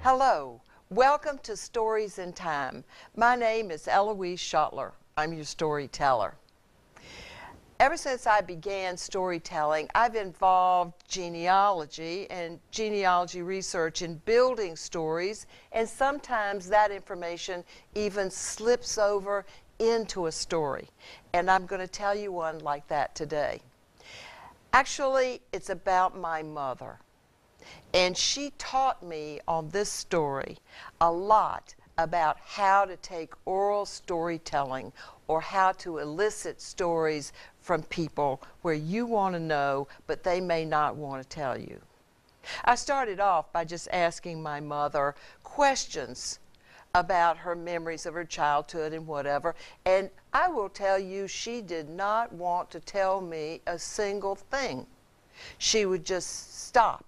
Hello, welcome to Stories in Time. My name is Eloise Schottler. I'm your storyteller. Ever since I began storytelling, I've involved genealogy and genealogy research in building stories, and sometimes that information even slips over into a story. And I'm going to tell you one like that today. Actually, it's about my mother. And she taught me on this story a lot about how to take oral storytelling or how to elicit stories from people where you want to know, but they may not want to tell you. I started off by just asking my mother questions about her memories of her childhood and whatever, and I will tell you she did not want to tell me a single thing. She would just stop.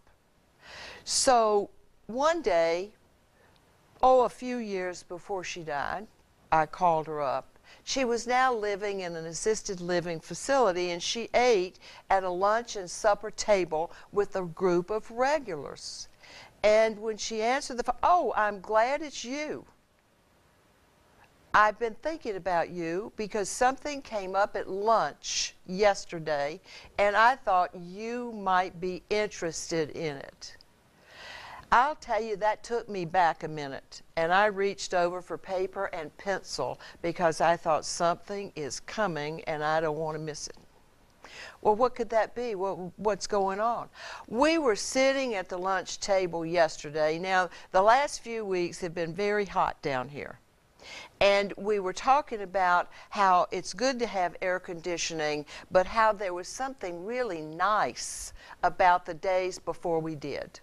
So one day, a few years before she died, I called her up. She was now living in an assisted living facility, and she ate at a lunch and supper table with a group of regulars. And when she answered the phone, "Oh, I'm glad it's you. I've been thinking about you because something came up at lunch yesterday, and I thought you might be interested in it." I'll tell you, that took me back a minute, and I reached over for paper and pencil because I thought something is coming and I don't want to miss it. Well, what could that be? What's going on? We were sitting at the lunch table yesterday. Now, the last few weeks have been very hot down here. And we were talking about how it's good to have air conditioning, but how there was something really nice about the days before we did.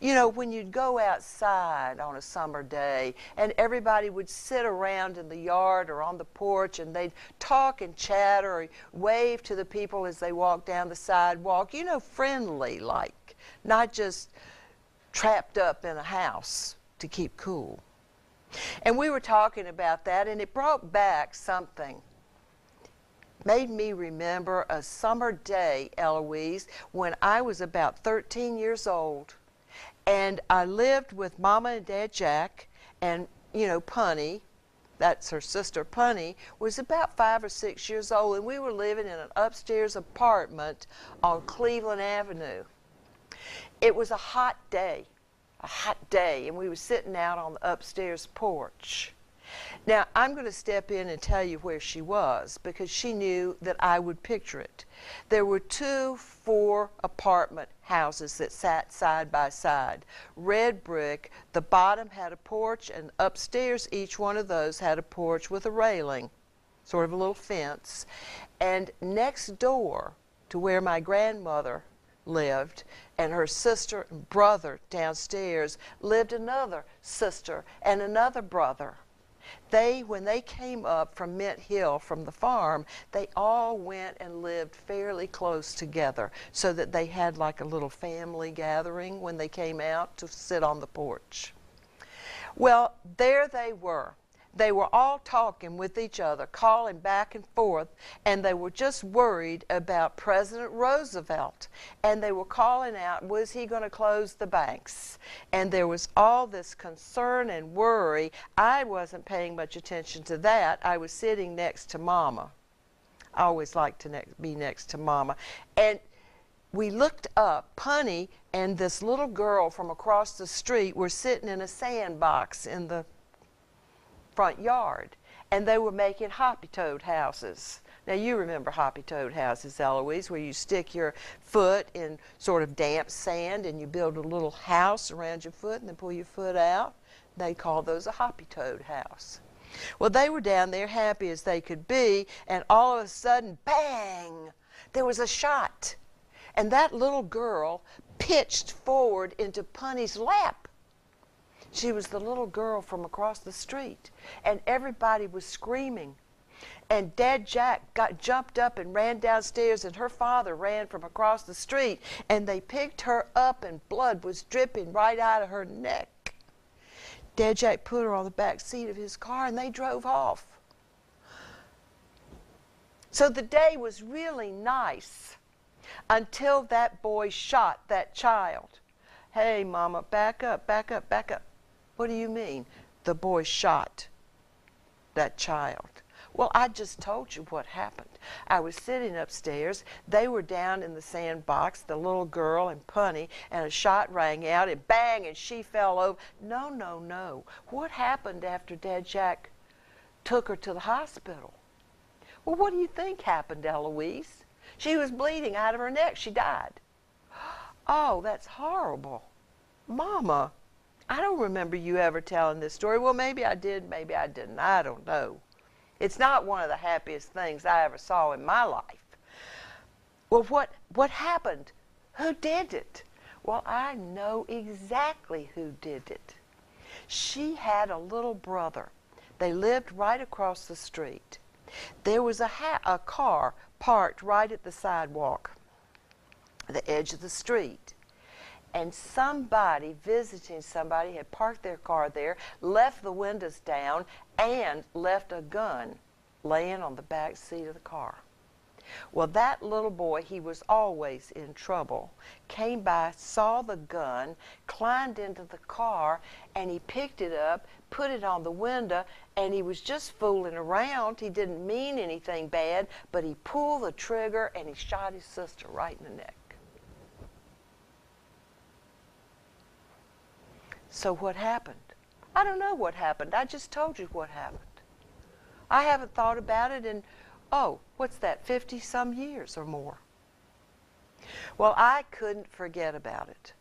You know, when you'd go outside on a summer day and everybody would sit around in the yard or on the porch and they'd talk and chatter or wave to the people as they walked down the sidewalk, you know, friendly like, not just trapped up in a house to keep cool. And we were talking about that, and it brought back something. Made me remember a summer day, Eloise, when I was about 13 years old. And I lived with Mama and Dad Jack, and, you know, Punny, that's her sister Punny, was about 5 or 6 years old, and we were living in an upstairs apartment on Cleveland Avenue. It was a hot day, and we were sitting out on the upstairs porch. Now, I'm going to step in and tell you where she was because she knew that I would picture it. There were 2 4-apartment houses that sat side by side. Red brick, the bottom had a porch, and upstairs each one of those had a porch with a railing, sort of a little fence. And next door to where my grandmother lived and her sister and brother downstairs lived another sister and another brother. When they came up from Mint Hill from the farm, they all went and lived fairly close together so that they had like a little family gathering when they came out to sit on the porch. Well, there they were. They were all talking with each other, calling back and forth, and they were just worried about President Roosevelt. And they were calling out, was he going to close the banks? And there was all this concern and worry. I wasn't paying much attention to that. I was sitting next to Mama. I always like to be next to Mama. And we looked up. Punny and this little girl from across the street were sitting in a sandbox in the front yard, and they were making hoppy-toed houses. Now, you remember hoppy-toed houses, Eloise, where you stick your foot in sort of damp sand and you build a little house around your foot and then pull your foot out. They call those a hoppy-toed house. Well, they were down there happy as they could be, and all of a sudden, bang, there was a shot, and that little girl pitched forward into Punny's lap. She was the little girl from across the street, and everybody was screaming. And Dad Jack jumped up and ran downstairs, and her father ran from across the street, and they picked her up, and blood was dripping right out of her neck. Dad Jack put her on the back seat of his car, and they drove off. So the day was really nice until that boy shot that child. Hey, Mama, back up, back up, back up. What do you mean? The boy shot that child. Well, I just told you what happened. I was sitting upstairs. They were down in the sandbox, the little girl and Punny, and a shot rang out, and bang, and she fell over. No, no, no. What happened after Dad Jack took her to the hospital? Well, what do you think happened, Eloise? She was bleeding out of her neck. She died. Oh, that's horrible. Mama, I don't remember you ever telling this story. Well, maybe I did, maybe I didn't. I don't know. It's not one of the happiest things I ever saw in my life. Well, what happened? Who did it? Well, I know exactly who did it. She had a little brother. They lived right across the street. There was a car parked right at the sidewalk, the edge of the street. And somebody visiting somebody had parked their car there, left the windows down, and left a gun laying on the back seat of the car. Well, that little boy, he was always in trouble, came by, saw the gun, climbed into the car, and he picked it up, put it on the window, and he was just fooling around. He didn't mean anything bad, but he pulled the trigger and he shot his sister right in the neck. So what happened? I don't know what happened. I just told you what happened. I haven't thought about it in, oh, what's that, 50-some years or more. Well, I couldn't forget about it.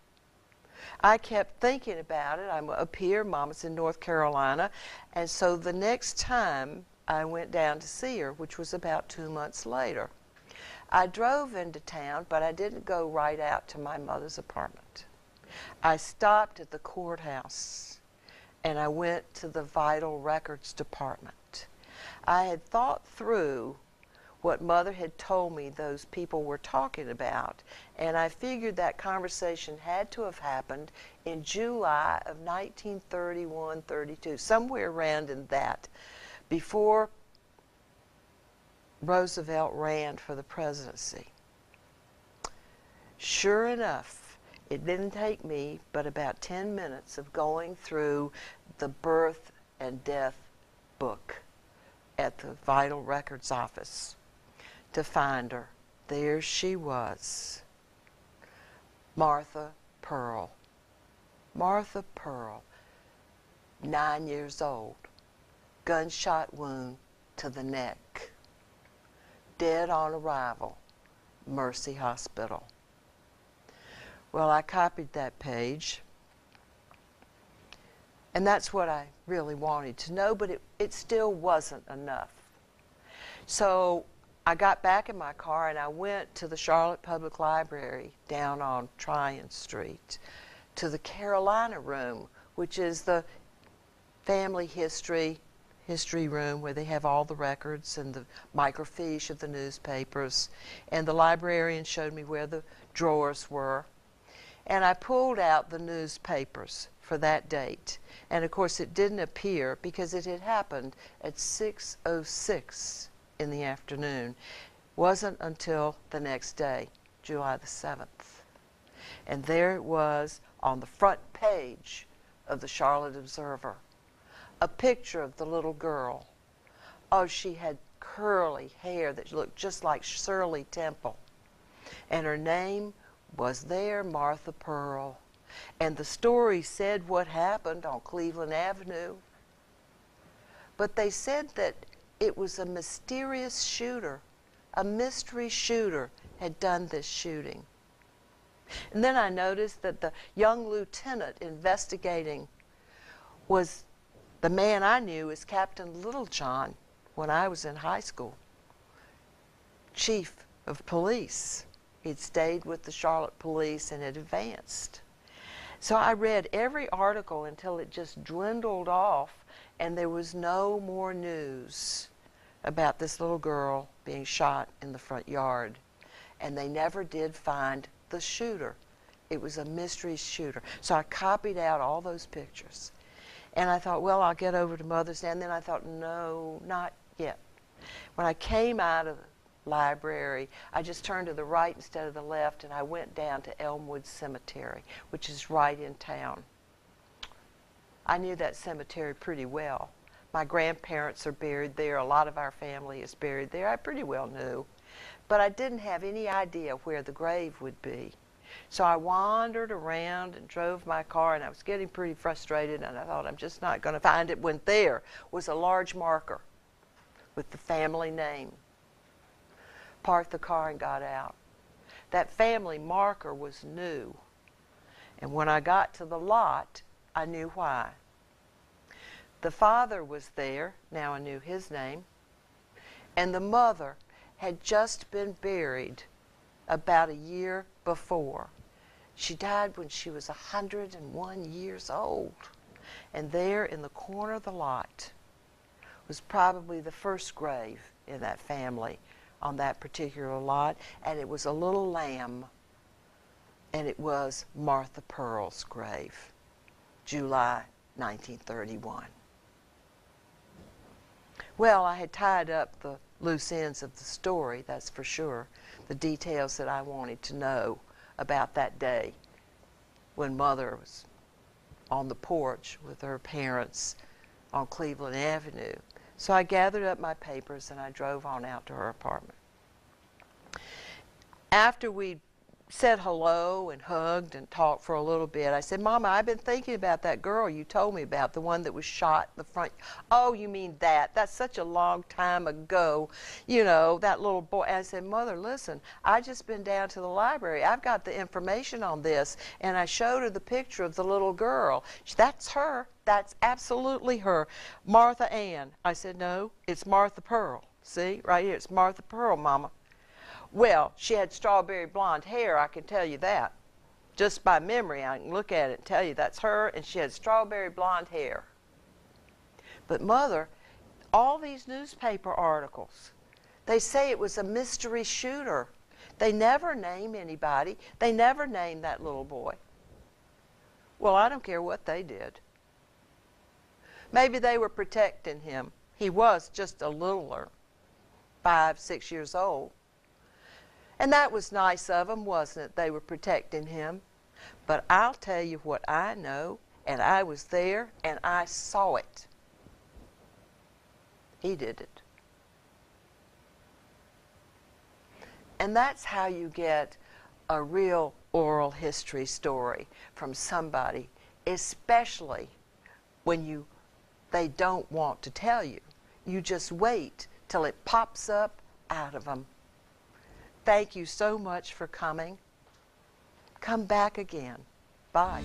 I kept thinking about it. I'm up here, Mama's in North Carolina, and so the next time I went down to see her, which was about 2 months later, I drove into town, but I didn't go right out to my mother's apartment. I stopped at the courthouse and I went to the Vital Records Department. I had thought through what Mother had told me those people were talking about, and I figured that conversation had to have happened in July of 1931-32, somewhere around in that, before Roosevelt ran for the presidency. Sure enough, it didn't take me but about 10 minutes of going through the birth and death book at the Vital Records office to find her. There she was, Martha Pearl. Martha Pearl, 9 years old, gunshot wound to the neck, dead on arrival, Mercy Hospital. Well, I copied that page, and that's what I really wanted to know, but it still wasn't enough. So I got back in my car and I went to the Charlotte Public Library down on Tryon Street, to the Carolina Room, which is the family history room where they have all the records and the microfiche of the newspapers, and the librarian showed me where the drawers were. And I pulled out the newspapers for that date. And of course it didn't appear because it had happened at 6:06 in the afternoon. Wasn't until the next day, July the 7th. And there it was on the front page of the Charlotte Observer, a picture of the little girl. Oh, she had curly hair that looked just like Shirley Temple. And her name was there, Martha Pearl. And the story said what happened on Cleveland Avenue. But they said that it was a mysterious shooter, a mystery shooter had done this shooting. And then I noticed that the young lieutenant investigating was the man I knew as Captain Littlejohn when I was in high school, chief of police. He'd stayed with the Charlotte police and had advanced. So I read every article until it just dwindled off and there was no more news about this little girl being shot in the front yard. And they never did find the shooter. It was a mystery shooter. So I copied out all those pictures. And I thought, well, I'll get over to Mother's Day. And then I thought, no, not yet. When I came out of library, I just turned to the right instead of the left, and I went down to Elmwood Cemetery, which is right in town. I knew that cemetery pretty well. My grandparents are buried there. A lot of our family is buried there. I pretty well knew. But I didn't have any idea where the grave would be. So I wandered around and drove my car, and I was getting pretty frustrated, and I thought, I'm just not going to find it, when there was a large marker with the family name. Parked the car and got out. That family marker was new. And when I got to the lot, I knew why. The father was there, now I knew his name, and the mother had just been buried about a year before. She died when she was 101 years old. And there in the corner of the lot was probably the first grave in that family on that particular lot, and it was a little lamb, and it was Martha Pearl's grave, July 1931. Well, I had tied up the loose ends of the story, that's for sure, the details that I wanted to know about that day when Mother was on the porch with her parents on Cleveland Avenue. So I gathered up my papers and I drove on out to her apartment. After we said hello and hugged and talked for a little bit, I said, Mama, I've been thinking about that girl you told me about, the one that was shot in the front. Oh, you mean that? That's such a long time ago, you know, that little boy. And I said, Mother, listen, I just been down to the library. I've got the information on this. And I showed her the picture of the little girl. That's her. That's absolutely her. Martha Ann. I said, no, it's Martha Pearl. See, right here, it's Martha Pearl, Mama. Well, she had strawberry blonde hair, I can tell you that. Just by memory, I can look at it and tell you that's her, and she had strawberry blonde hair. But Mother, all these newspaper articles, they say it was a mystery shooter. They never name anybody. They never name that little boy. Well, I don't care what they did. Maybe they were protecting him. He was just a littler, 5, 6 years old. And that was nice of them, wasn't it? They were protecting him. But I'll tell you what I know, and I was there, and I saw it. He did it. And that's how you get a real oral history story from somebody, especially when they don't want to tell you. You just wait till it pops up out of them. Thank you so much for coming. Come back again. Bye.